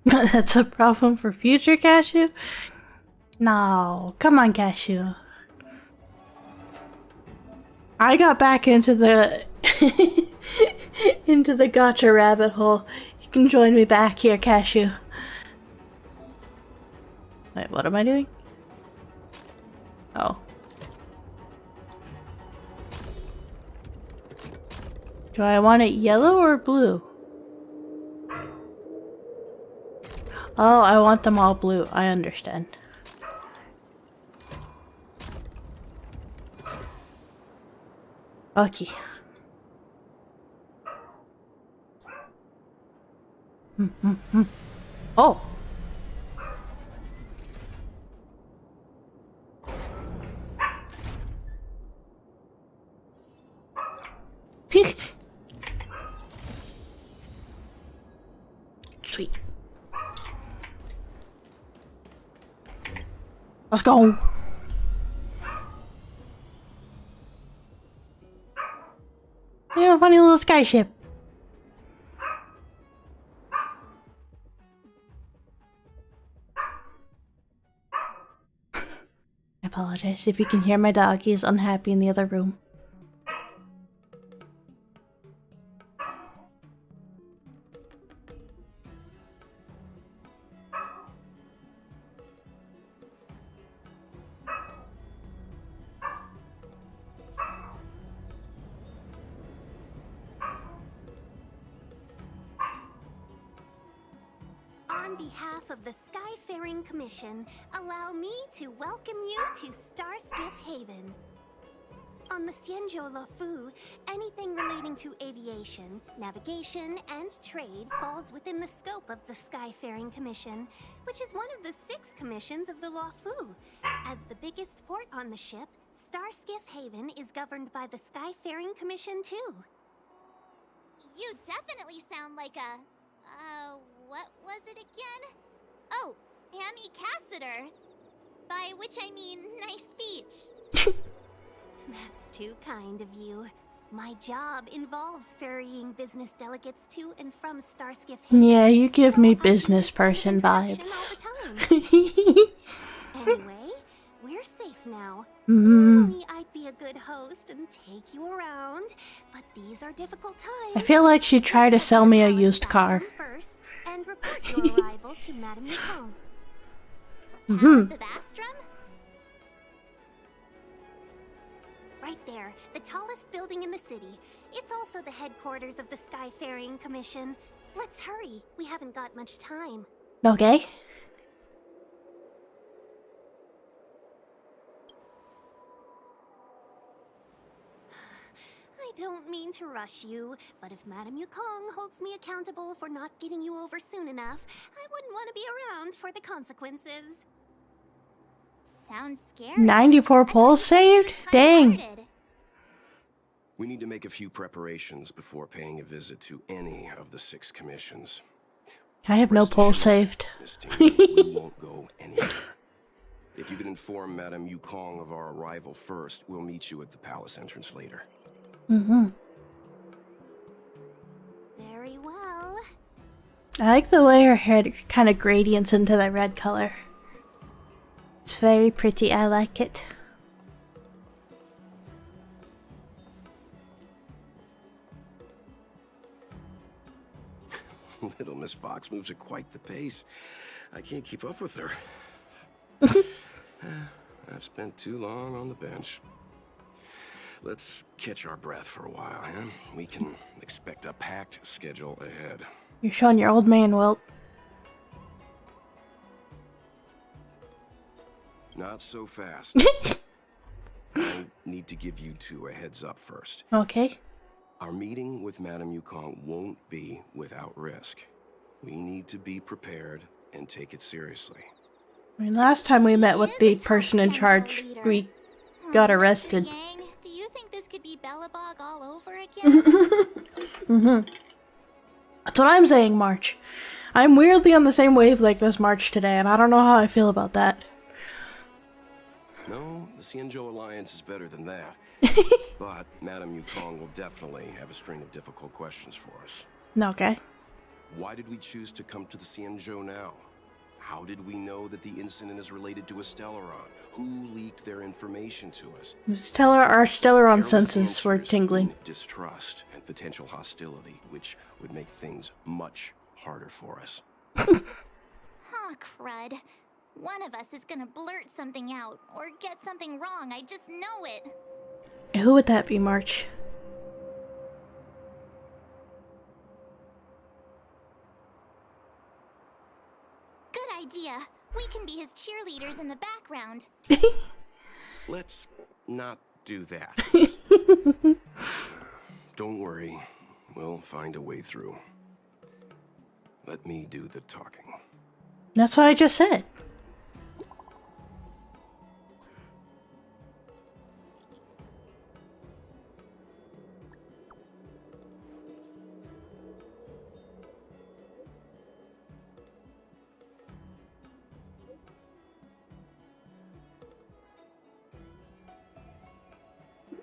That's a problem for future Cashew? No, come on, Cashew. I got back into the into the gacha rabbit hole. You can join me back here, Cashew. Wait, what am I doing? Oh. Do I want it yellow or blue? Oh, I want them all blue. I understand. Okay. Oh. Sweet. Let's go. Yeah, funny little sky ship. I apologize if you can hear my dog. He's unhappy in the other room. On behalf of the Skyfaring Commission, allow me to welcome you to Starskiff Haven. On the Xianzhou Luofu, anything relating to aviation, navigation, and trade falls within the scope of the Skyfaring Commission, which is one of the 6 commissions of the Luofu. As the biggest port on the ship, Starskiff Haven is governed by the Skyfaring Commission too. You definitely sound like a... what was it again? Oh, Hammy Cassiter. By which I mean, nice speech. That's too kind of you. My job involves ferrying business delegates to and from Starskiff Haven. Yeah, you give me business person vibes. Anyway, we're safe now. Mm-hmm. Normally I'd be a good host and take you around, but these are difficult times. I feel like she'd try to sell me a used car. First, and report your arrival to Madame Yukong. Palace of Astrum? Right there, the tallest building in the city. It's also the headquarters of the Skyfaring Commission. Let's hurry. We haven't got much time. Okay. I don't mean to rush you, but if Madame Yukong holds me accountable for not getting you over soon enough, I wouldn't want to be around for the consequences. Sounds scary. 94 polls saved? Dang. We need to make a few preparations before paying a visit to any of the 6 commissions. I have no polls saved. We won't go anywhere. If you could inform Madame Yukong of our arrival first, we'll meet you at the palace entrance later. Mm-hmm. Very well. I like the way her hair kind of gradients into that red color. It's very pretty. I like it. Little Miss Fox moves at quite the pace. I can't keep up with her. I've spent too long on the bench. Let's catch our breath for a while, huh? We can expect a packed schedule ahead. You're showing your old man, Wilt. Not so fast. I need to give you 2 a heads up first. Okay. Our meeting with Madame Yukong won't be without risk. We need to be prepared and take it seriously. I mean, last time we met with the person in charge, we got arrested. Yang, do you think this could be Bellabog all over again? Mm-hmm. That's what I'm saying, March. I'm weirdly on the same wavelength as March today, and I don't know how I feel about that. No, the Xianzhou Alliance is better than that. But Madame Yukong will definitely have a string of difficult questions for us. Okay. Why did we choose to come to the Xianzhou now? How did we know that the incident is related to a Stellaron? Who leaked their information to us? Our Stellaron senses were tingling. Distrust and potential hostility, which would make things much harder for us. Huh, crud. One of us is gonna blurt something out, or get something wrong, I just know it. Who would that be, March? Good idea. We can be his cheerleaders in the background. Let's not do that. Don't worry. We'll find a way through. Let me do the talking. That's what I just said.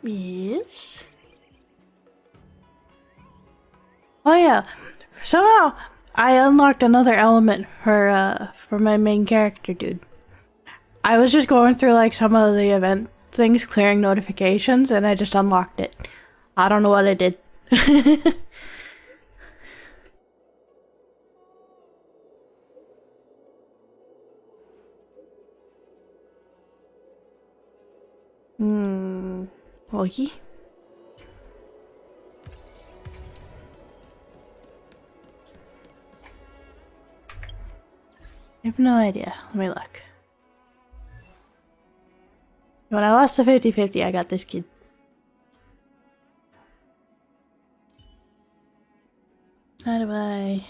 Yes. Oh yeah. Somehow I unlocked another element for my main character, dude. I was just going through like some of the event things, clearing notifications, and I just unlocked it. I don't know what I did. Okay. I have no idea. Let me look. When I lost the 50-50, I got this kid. How do I...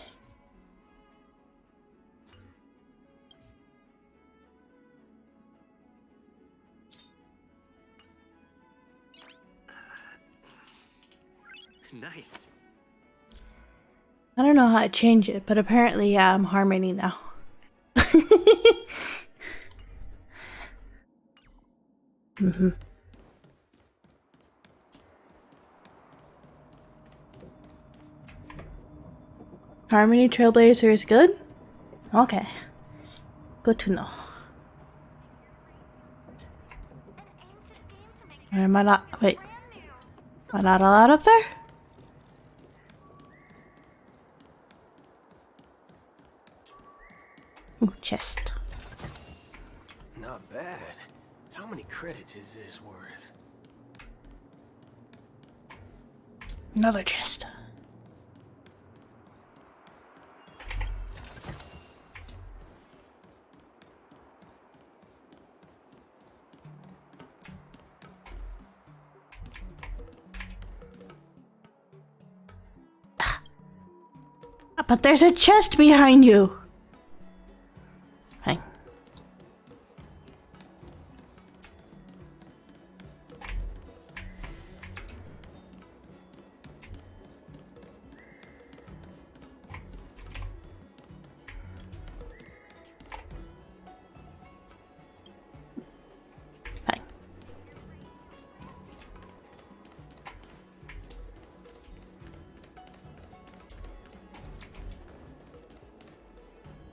Nice. I don't know how to change it, but apparently, yeah, I'm Harmony now. Harmony Trailblazer is good? Okay. Good to know. Or am I not? Wait. Am I not allowed up there? Ooh, chest. Not bad. How many credits is this worth? Another chest. But there's a chest behind you. Hang. Hang.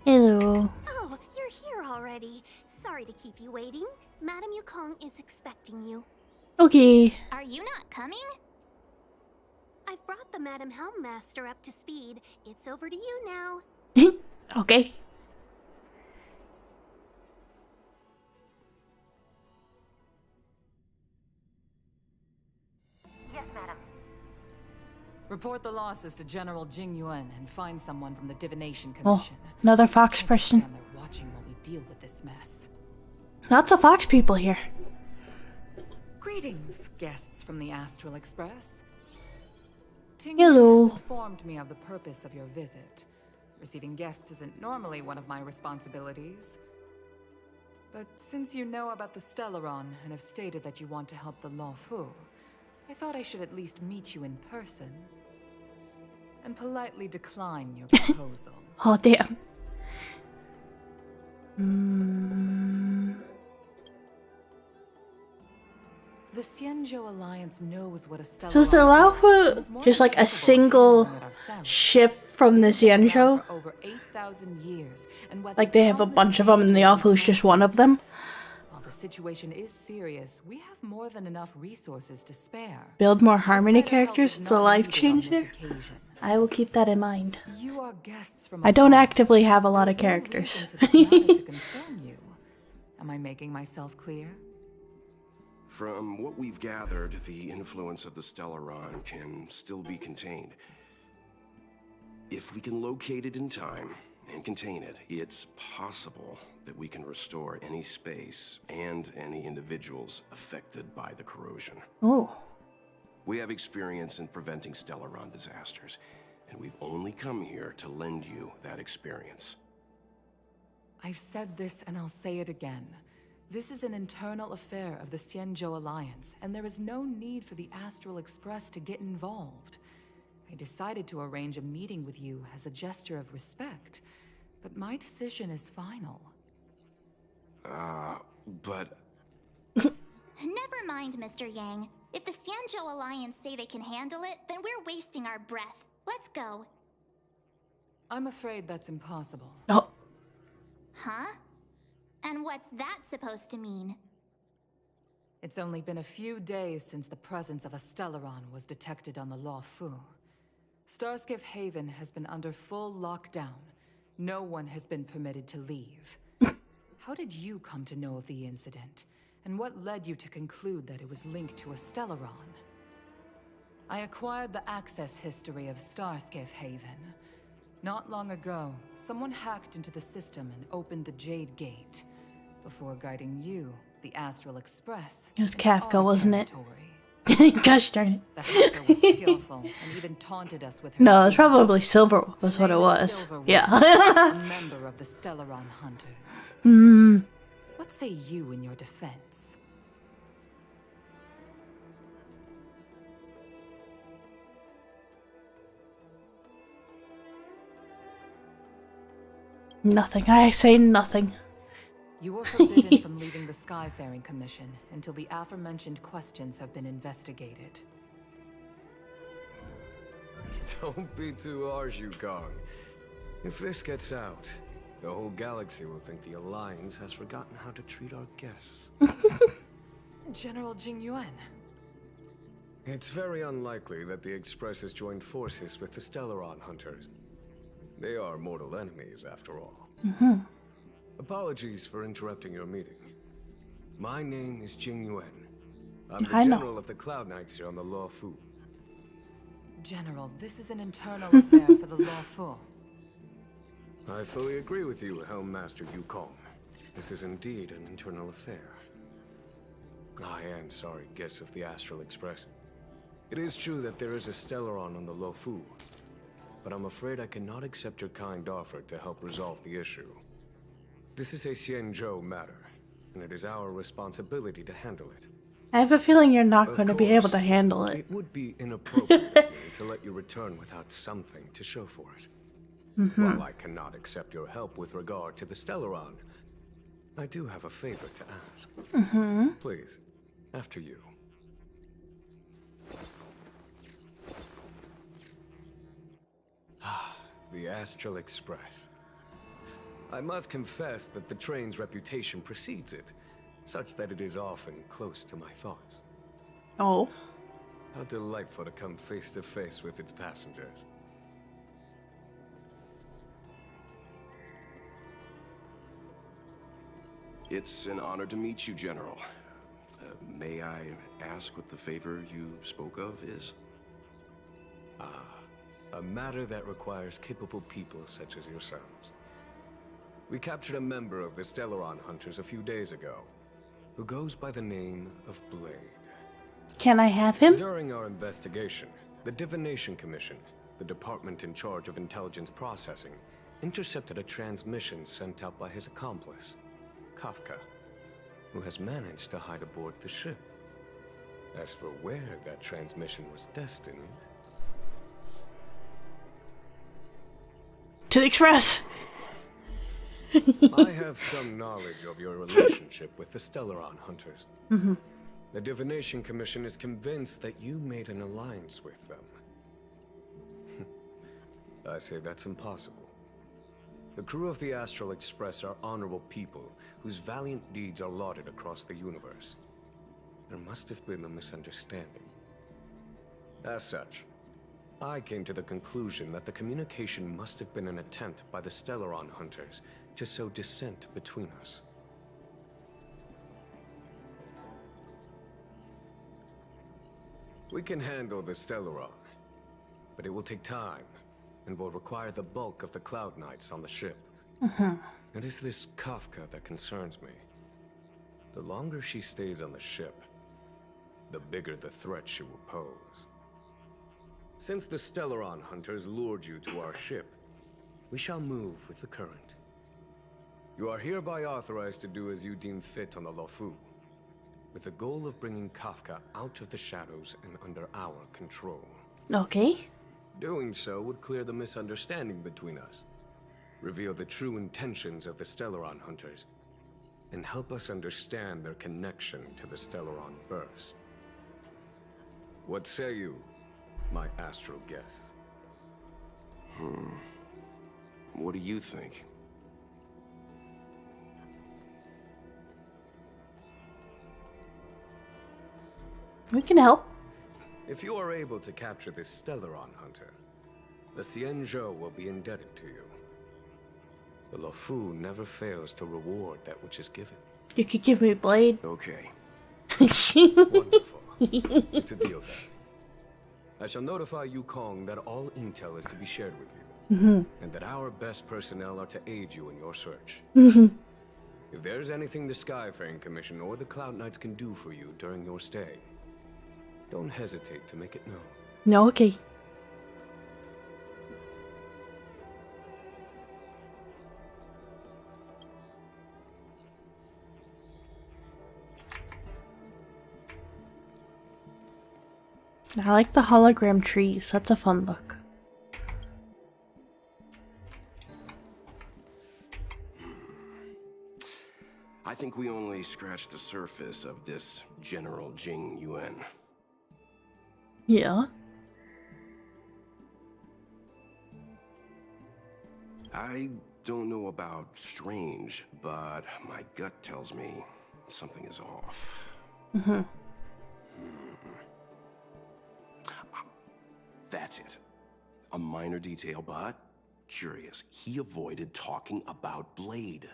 Hello. Oh, you're here already. Sorry to keep you waiting. Madame Yukong is expecting you. Okay. Are you not coming? I've brought the Madame Helmmaster up to speed. It's over to you now. Okay. Yes, madam. Report the losses to General Jing Yuan and find someone from the Divination Oh, Commission. another fox person. They're watching while we deal with this mess. Lots of fox people here. Greetings, guests from the Astral Express. Hello. Has informed me of the purpose of your visit. Receiving guests isn't normally one of my responsibilities. But since you know about the Stellaron and have stated that you want to help the Luofu, I thought I should at least meet you in person and politely decline your proposal. Oh, damn. The Xianzhou Alliance knows what a Stellaron So is the Luofu just like a single ship from the Xianzhou? for over 8,000 years, and whether Like they have a bunch of them and the Luofu's just one of them? while the situation is serious, we have more than enough resources to spare. Build more Harmony characters? is It's a not life needed on this changer? occasion. I will keep that in mind. You are guests from I don't afar. actively have a lot of There's no characters. reason for this matter to concern you. Am I making myself clear? From what we've gathered, the influence of the Stellaron can still be contained. If we can locate it in time and contain it, it's possible that we can restore any space and any individuals affected by the corrosion. Oh. We have experience in preventing Stellaron disasters, and we've only come here to lend you that experience. I've said this and I'll say it again. This is an internal affair of the Xianzhou Alliance, and there is no need for the Astral Express to get involved. I decided to arrange a meeting with you as a gesture of respect, but my decision is final. But... Never mind, Mr. Yang. If the Xianzhou Alliance say they can handle it, then we're wasting our breath. Let's go. I'm afraid that's impossible. Oh. Huh? And what's that supposed to mean? It's only been a few days since the presence of a Stellaron was detected on the Luofu. Starskiff Haven has been under full lockdown. No one has been permitted to leave. How did you come to know of the incident? And what led you to conclude that it was linked to a Stellaron? I acquired the access history of Starskiff Haven. Not long ago, someone hacked into the system and opened the Jade Gate, before guiding you, the Astral Express. It was Kafka, wasn't it? Territory. Gosh darn it. The hacker was skillful and even taunted us with her. No, it's probably Silver was what it was. Yeah. A member of the Stellaron Hunters. Hmm. What say you in your defense? Nothing. I say nothing. You are forbidden from leaving the Skyfaring Commission until the aforementioned questions have been investigated. Don't be too harsh, Yukong. If this gets out, the whole galaxy will think the Alliance has forgotten how to treat our guests. General Jingyuan. It's very unlikely that the Express has joined forces with the Stellaron Hunters. They are mortal enemies, after all. Apologies for interrupting your meeting. My name is Jing Yuan. I'm the general of the Cloud Knights here on the Luofu. General, this is an internal affair for the Luofu. I fully agree with you, Helm Master Yukong. This is indeed an internal affair. I am sorry, guests of the Astral Express. It is true that there is a Stellaron on the Luofu, but I'm afraid I cannot accept your kind offer to help resolve the issue. This is a Xianzhou matter, and it is our responsibility to handle it. I have a feeling you're not going to be able to handle it. It would be inappropriate of me to let you return without something to show for it. While I cannot accept your help with regard to the Stellaron, I do have a favor to ask. Please, after you. The Astral Express. I must confess that the train's reputation precedes it, such that it is often close to my thoughts. Oh. How delightful to come face to face with its passengers. It's an honor to meet you, General. May I ask what the favor you spoke of is? A matter that requires capable people such as yourselves. We captured a member of the Stellaron Hunters a few days ago, who goes by the name of Blade. Can I have him? During our investigation, the Divination Commission, the department in charge of intelligence processing, intercepted a transmission sent out by his accomplice, Kafka, who has managed to hide aboard the ship. As for where that transmission was destined... To the Express! I have some knowledge of your relationship with the Stellaron Hunters. The Divination Commission is convinced that you made an alliance with them. I say that's impossible. The crew of the Astral Express are honorable people whose valiant deeds are lauded across the universe. There must have been a misunderstanding. As such, I came to the conclusion that the communication must have been an attempt by the Stellaron Hunters to sow dissent between us. We can handle the Stellaron, but it will take time and will require the bulk of the Cloud Knights on the ship. It is this Kafka that concerns me. The longer she stays on the ship, the bigger the threat you will pose. Since the Stellaron hunters lured you to our ship, we shall move with the current. You are hereby authorized to do as you deem fit on the Lofu, with the goal of bringing Kafka out of the shadows and under our control. Okay. Doing so would clear the misunderstanding between us, reveal the true intentions of the Stellaron hunters, and help us understand their connection to the Stellaron burst. What say you, my astral guests? What do you think? We can help. If you are able to capture this Stellaron hunter, the Xianzhou will be indebted to you. The Lofu never fails to reward that which is given. You could give me a blade. Okay. Wonderful. It's a deal then. I shall notify Yukong that all intel is to be shared with you, and that our best personnel are to aid you in your search. If there's anything the Skyfaring Commission or the Cloud Knights can do for you during your stay, don't hesitate to make it known. No, okay. I like the hologram trees. That's a fun look. I think we only scratched the surface of this General Jing Yuan. Yeah. I don't know about strange, but my gut tells me something is off. That's it. A minor detail, but curious. He avoided talking about Blade.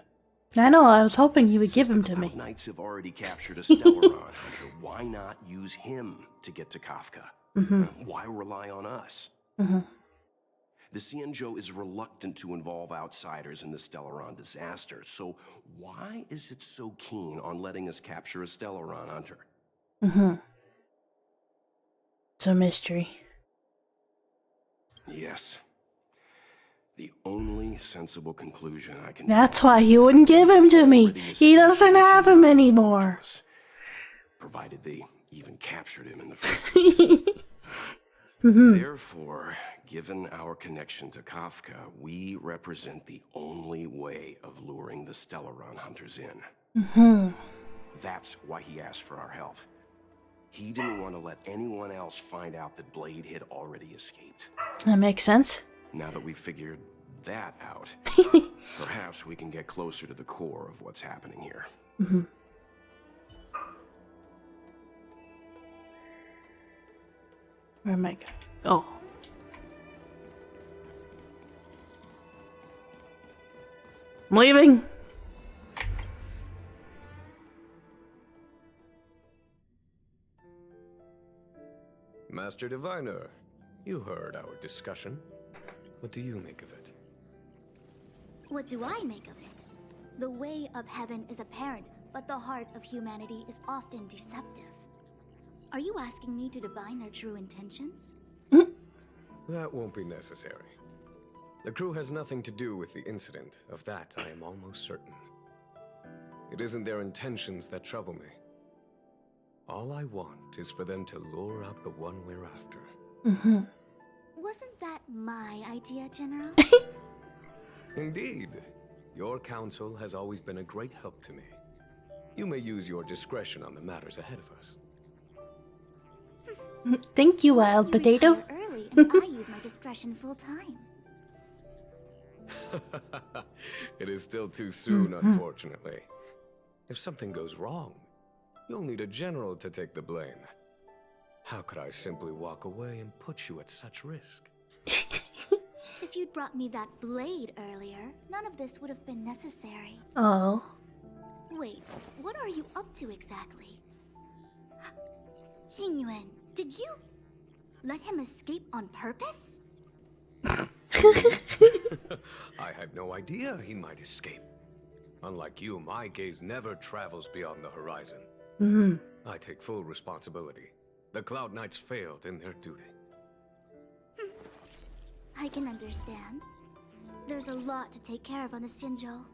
I know, I was hoping you would give him to me. The Knights have already captured a Stellaron hunter. Why not use him to get to Kafka? Why rely on us? The Xianzhou is reluctant to involve outsiders in the Stellaron disaster, so why is it so keen on letting us capture a Stellaron hunter? It's a mystery. Yes. The only sensible conclusion I can... That's why you wouldn't give him to me. He doesn't have him anymore. Provided they even captured him in the first place. Therefore, given our connection to Kafka, we represent the only way of luring the Stellaron hunters in. That's why he asked for our help. He didn't want to let anyone else find out that Blade had already escaped. That makes sense. Now that we've figured that out, perhaps we can get closer to the core of what's happening here. Where am I going? Oh. I'm leaving. Master Diviner, you heard our discussion. What do you make of it? What do I make of it? The way of heaven is apparent, but the heart of humanity is often deceptive. Are you asking me to divine their true intentions? That won't be necessary. The crew has nothing to do with the incident. Of that, I am almost certain. It isn't their intentions that trouble me. All I want is for them to lure out the one we're after. Wasn't that my idea, General? Indeed. Your counsel has always been a great help to me. You may use your discretion on the matters ahead of us. Thank you, Wild Potato. Retire early, and I use my discretion full time. It is still too soon, unfortunately. If something goes wrong, you'll need a general to take the blame. How could I simply walk away and put you at such risk? If you'd brought me that blade earlier, none of this would have been necessary. Oh. Wait, what are you up to exactly? Jingyuan, did you let him escape on purpose? I had no idea he might escape. Unlike you, my gaze never travels beyond the horizon. I take full responsibility. The Cloud Knights failed in their duty. I can understand. There's a lot to take care of on the Xinzhou.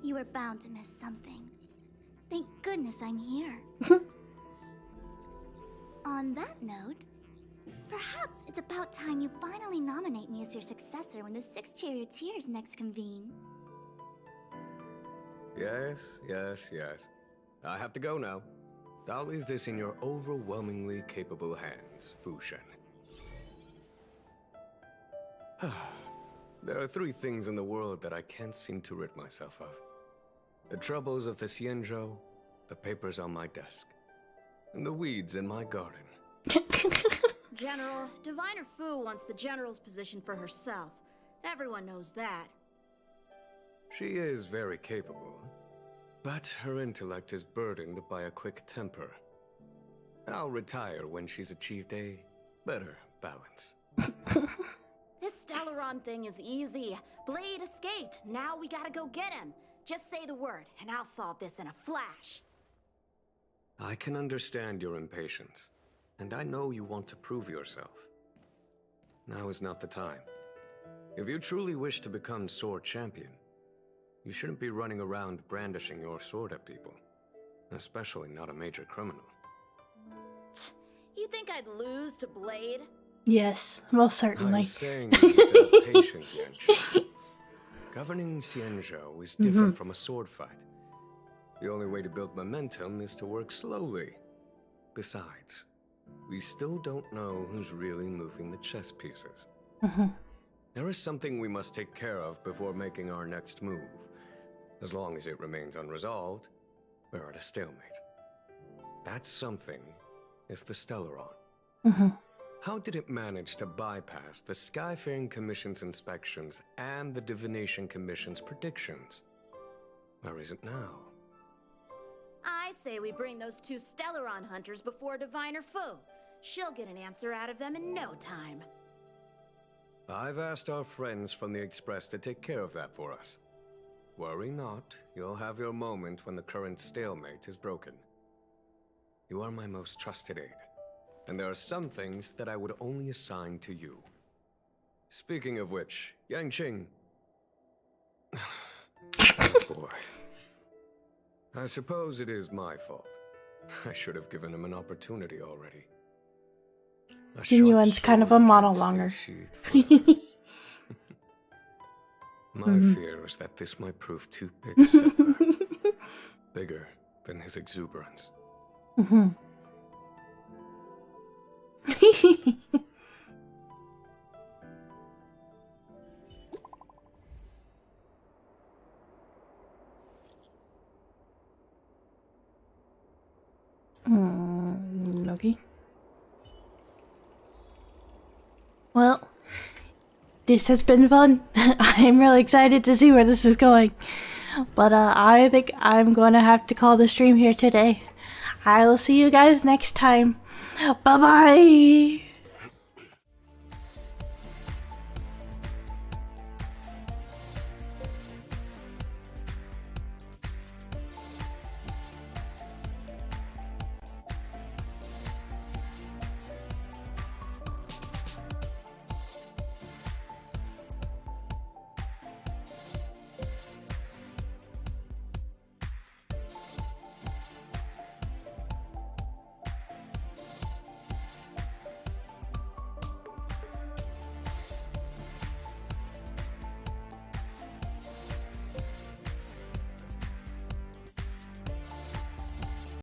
You were bound to miss something. Thank goodness I'm here. On that note, perhaps it's about time you finally nominate me as your successor when the 6 charioteers next convene. Yes. I have to go now. I'll leave this in your overwhelmingly capable hands, Fu Shen. There are 3 things in the world that I can't seem to rid myself of. The troubles of the Xianzhou, the papers on my desk, and the weeds in my garden. General, Diviner Fu wants the General's position for herself. Everyone knows that. She is very capable, but her intellect is burdened by a quick temper. I'll retire when she's achieved a better balance. This Stellaron thing is easy. Blade escaped. Now we gotta go get him. Just say the word, and I'll solve this in a flash. I can understand your impatience, and I know you want to prove yourself. Now is not the time. If you truly wish to become sword champion, you shouldn't be running around brandishing your sword at people, especially not a major criminal. You think I'd lose to Blade? Yes, most certainly. I'm saying you need to have patience, Yanchi. Governing Xianzhou is different from a sword fight. The only way to build momentum is to work slowly. Besides, we still don't know who's really moving the chess pieces. There is something we must take care of before making our next move. As long as it remains unresolved, we're at a stalemate. That something is the Stellaron. How did it manage to bypass the Skyfaring Commission's inspections and the Divination Commission's predictions? Where is it now? I say we bring those 2 Stellaron hunters before Diviner Fu. She'll get an answer out of them in no time. I've asked our friends from the Express to take care of that for us. Worry not, you'll have your moment when the current stalemate is broken. You are my most trusted aide, and there are some things that I would only assign to you. Speaking of which, Yangqing... Oh boy. I suppose it is my fault. I should have given him an opportunity already. Genuine's kind of a monolonger. My fear is that this might prove too big a setback. Bigger than his exuberance. Okay. Well, this has been fun. I'm really excited to see where this is going. But I think I'm going to have to call the stream here today. I will see you guys next time. Bye-bye!